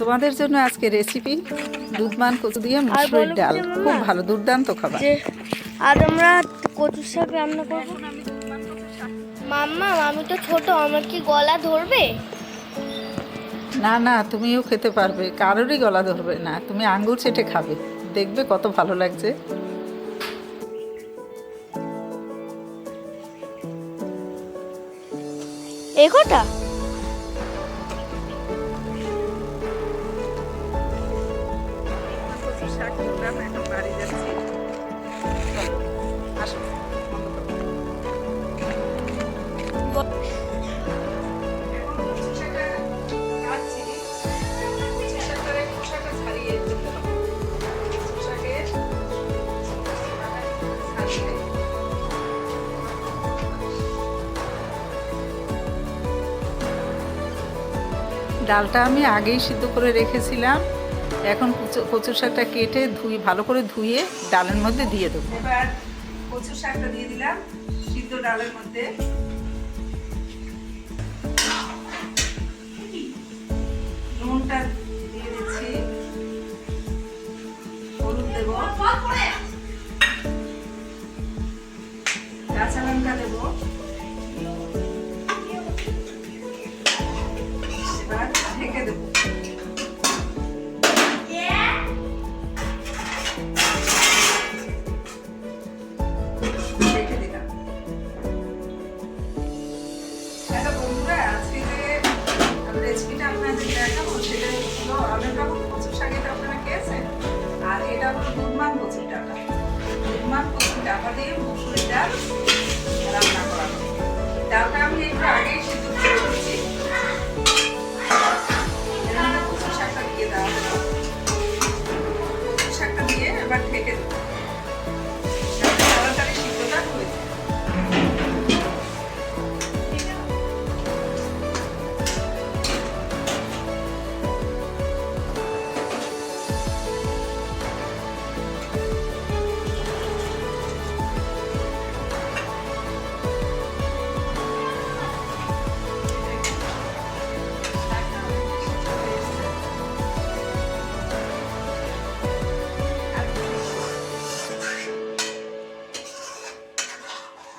তোমাদের জন্য আজকে রেসিপি দুধমান কচু দিয়ে আর মুসুরির বলো ডাল। যে খুব মামা, ভালো, দুর্দান্ত খাবার। যে আজ আমরা কচুর শাক রান্না করবো। মাম্মা আমি তো ছোট, আমার কি গলা ধরবে? না না, তুমিও খেতে পারবে, কারোরই গলা ধরবে না। তুমি আঙ্গুল চেটে খাবে, দেখবে কত ভালো লাগছে। এগোটা ডালটা আমি আগেই সিদ্ধ করে রেখেছিলাম। এখন কচু শাকটা কেটে ভালো করে ধুয়ে ডালের মধ্যে দিয়ে দেবো। এবার কচু শাকটা দিয়ে দিলাম সিদ্ধ ডালের মধ্যে। নুনটা দিয়ে দিচ্ছি, হলুদ দেবো, কাঁচা লঙ্কা দেবো, এবার ঢেকে দেবো। ঢেকে দিলাম। দেখো বন্ধুরা, আজকে যে রেসিপিটা আপনাদের দেখাবো সেটা হলো অনেক রকম কচু শাক, এটা আপনারা খেয়েছেন। আর এটা হলো দুধমান কচুর ডাঁটা। দুধমান কচুর ডাঁটা দিয়ে মুসুরির ডাল রান্না করা হবে। ডালটা আমি একটু আগেই সিদ্ধ করে রেখেছি। কচু শাকটা দিয়ে দেওয়া হলো। কচু শাকটা দিয়ে এবার ঢেকে দেবো, যাতে তাড়াতাড়ি সিদ্ধটা হয়ে যায়।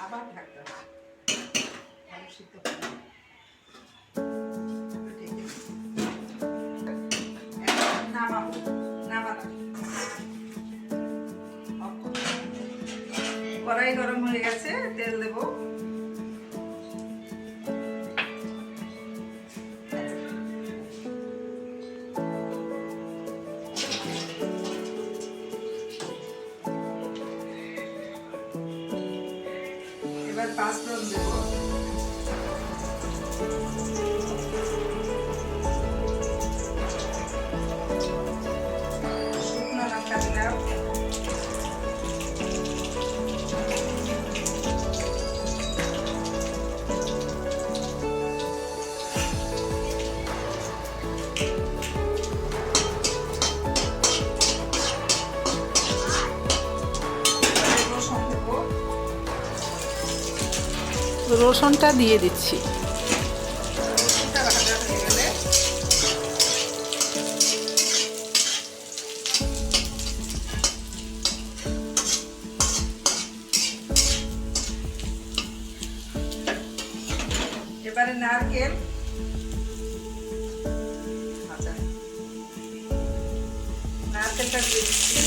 আবার ঢাকতে হবে, ভালো সিদ্ধ হবে। এখন নামাবো, নামালাম। কড়াই গরম হয়ে গেছে, তেল দেবো। এবার পাঁচফোড়ন দেবো, শুকনো লঙ্কা দিলাম, রসুন দেবো। রসুনটা দিয়ে দিচ্ছি। রসুনটা ভাজা হয়ে গেলে এবারে নারকেল ভাজা, নারকেলটা দিয়ে দিচ্ছি।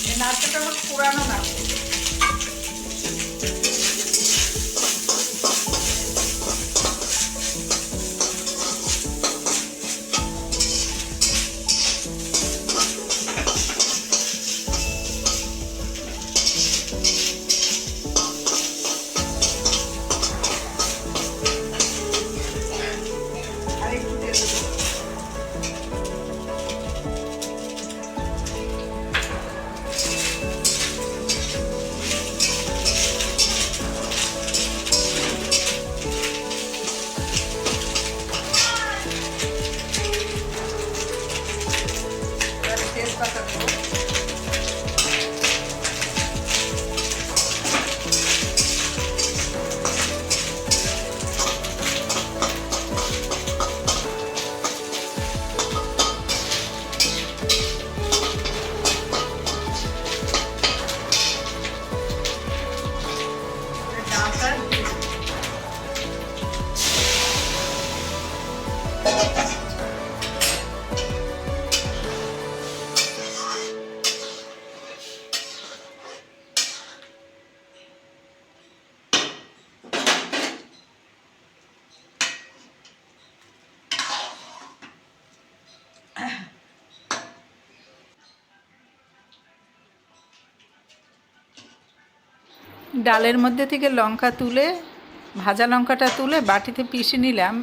এই নারকেলটা হলো পুরানো নারকেল। আর একটু তেল দেবো। এবারে তেজপাতা দেবো। ডালের মধ্যে থেকে লঙ্কা তুলে, ভাজা লঙ্কাটা তুলে বাটিতে পিষে নিলাম।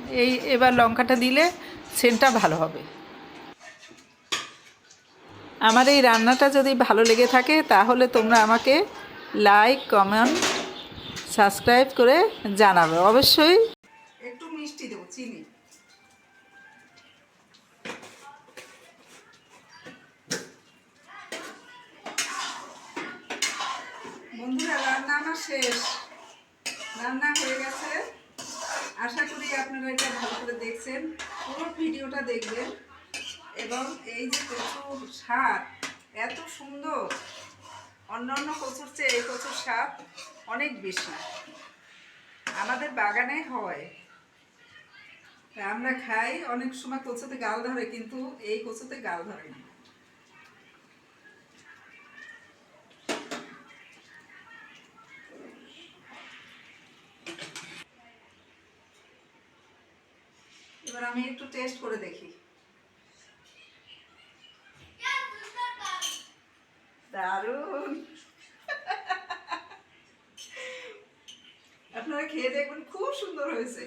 এবার লঙ্কাটা দিলে সেন্টটা ভালো হবে। আমার এই রান্নাটা যদি ভালো লেগে থাকে তাহলে তোমরা আমাকে লাইক, কমেন্ট, সাবস্ক্রাইব করে জানাবে অবশ্যই। একটু মিষ্টি দেবো, চিনি। বন্ধুরা, রান্না আমার শেষ, রান্না হয়ে গেছে। আশা করি আপনারা এটা ভালো করে দেখছেন, পুরো ভিডিওটা দেখবেন। এবং এই যে কচুর স্বাদ এত সুন্দর, অন্যান্য কচুর চেয়ে এই কচুর স্বাদ অনেক বেশি। আমাদের বাগানে হয়, আমরা খাই। অনেক সময় কচুতে গাল ধরে, কিন্তু এই কচুতে গাল ধরে না। এবার আমি একটু টেস্ট করে দেখি। দারুণ! আপনারা খেয়ে দেখবেন, খুব সুন্দর হয়েছে।